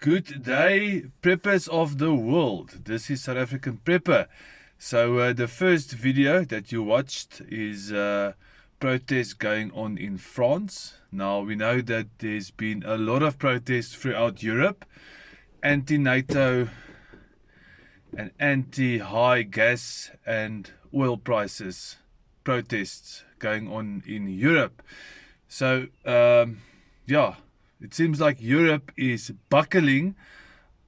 Good day, preppers of the world. This is South African Prepper. So the first video that you watched is protests going on in France. Now we know that there's been a lot of protests throughout Europe, anti-NATO and anti-high gas and oil prices protests going on in Europe. So yeah, it seems like Europe is buckling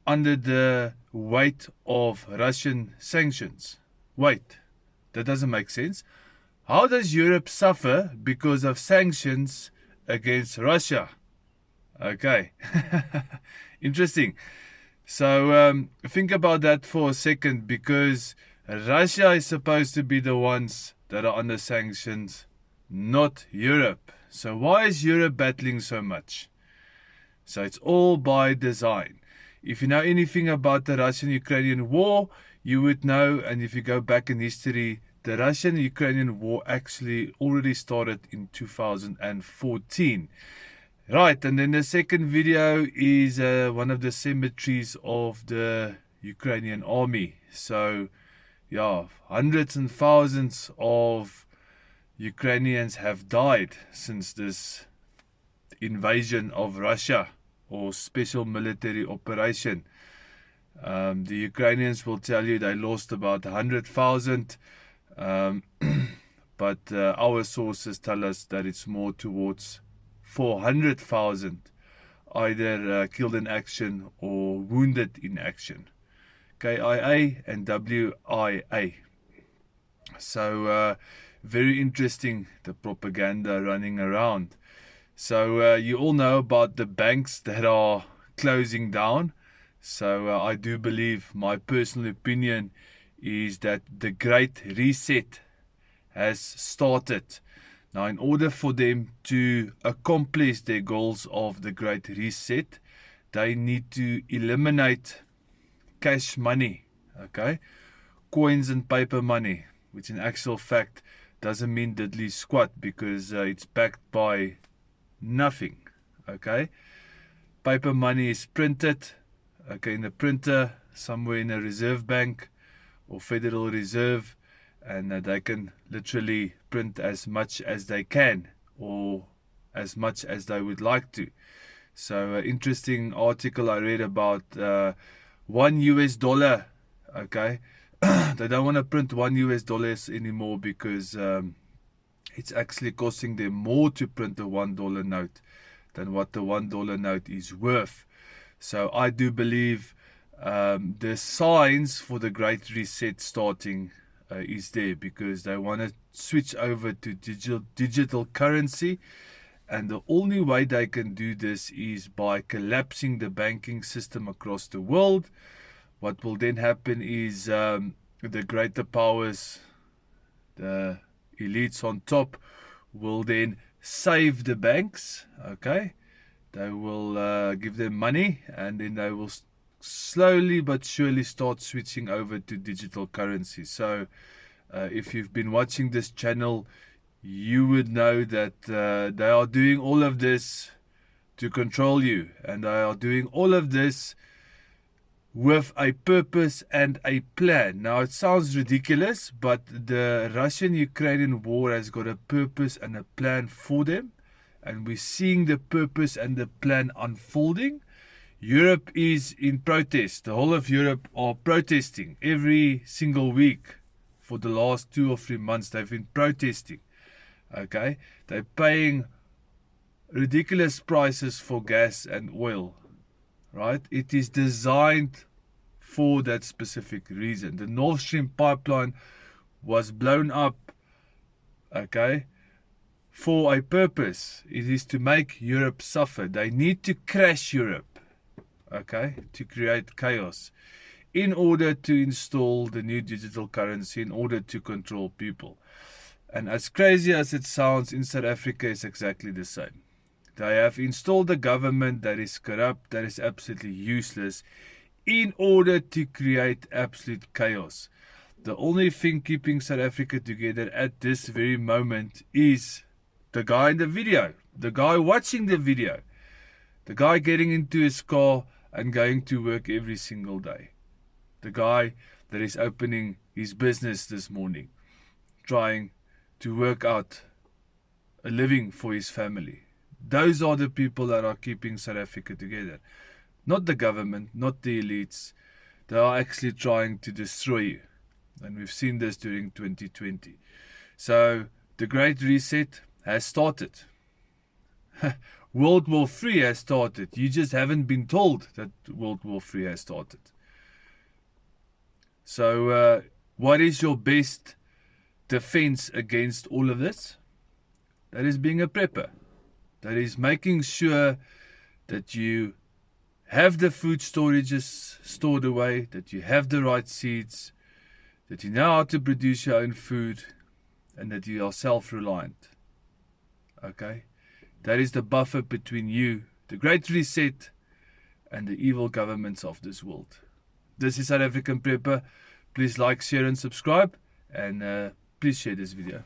under the weight of Russian sanctions. Wait, that doesn't make sense. How does Europe suffer because of sanctions against Russia? Okay, interesting. So think about that for a second, because Russia is supposed to be the ones that are under sanctions, not Europe. So why is Europe battling so much? So it's all by design. If you know anything about the Russian-Ukrainian war, you would know, and if you go back in history, the Russian-Ukrainian war actually already started in 2014. Right, and then the second video is one of the cemeteries of the Ukrainian army. So, yeah, hundreds and thousands of Ukrainians have died since this invasion of Russia or special military operation. The Ukrainians will tell you they lost about 100,000, but our sources tell us that it's more towards 400,000 either killed in action or wounded in action. KIA and WIA. So very interesting, the propaganda running around. So you all know about the banks that are closing down. So I do believe, my personal opinion is that the Great Reset has started. Now, in order for them to accomplish their goals of the Great Reset, they need to eliminate cash money, okay? Coins and paper money, which in actual fact doesn't mean diddly squat, because it's backed by nothing, okay? Paper money is printed, okay, in a printer somewhere in a reserve bank or Federal Reserve, and they can literally print as much as they can or as much as they would like to. So interesting article I read about $1 okay? They don't want to print $1 anymore because it's actually costing them more to print a $1 note than what the $1 note is worth. So I do believe the signs for the Great Reset starting is there, because they want to switch over to digital currency, and the only way they can do this is by collapsing the banking system across the world. What will then happen is the greater powers, the elites on top, will then save the banks, okay? They will give them money, and then they will slowly but surely start switching over to digital currency. So if you've been watching this channel, you would know that they are doing all of this to control you, and they are doing all of this with a purpose and a plan. Now, it sounds ridiculous, but the Russian-Ukrainian war has got a purpose and a plan for them, and we're seeing the purpose and the plan unfolding. Europe is in protest. The whole of Europe are protesting every single week for the last 2 or 3 months. They've been protesting, okay? They're paying ridiculous prices for gas and oil, right? It is designed for that specific reason. The Nord Stream pipeline was blown up, okay, for a purpose. It is to make Europe suffer. They need to crash Europe, okay, to create chaos, in order to install the new digital currency, in order to control people. And as crazy as it sounds, in South Africa is exactly the same. They have installed a government that is corrupt, that is absolutely useless, in order to create absolute chaos. The only thing keeping South Africa together at this very moment is the guy in the video, the guy watching the video, the guy getting into his car and going to work every single day. The guy that is opening his business this morning, trying to work out a living for his family. Those are the people that are keeping South Africa together. Not the government, not the elites. They are actually trying to destroy you. And we've seen this during 2020. So the Great Reset has started. World War III has started. You just haven't been told that World War III has started. So what is your best defense against all of this? That is being a prepper. That is making sure that you have the food storages stored away, that you have the right seeds, that you know how to produce your own food, and that you are self-reliant. Okay? That is the buffer between you, the Great Reset, and the evil governments of this world. This is South African Prepper. Please like, share, and subscribe, and please share this video.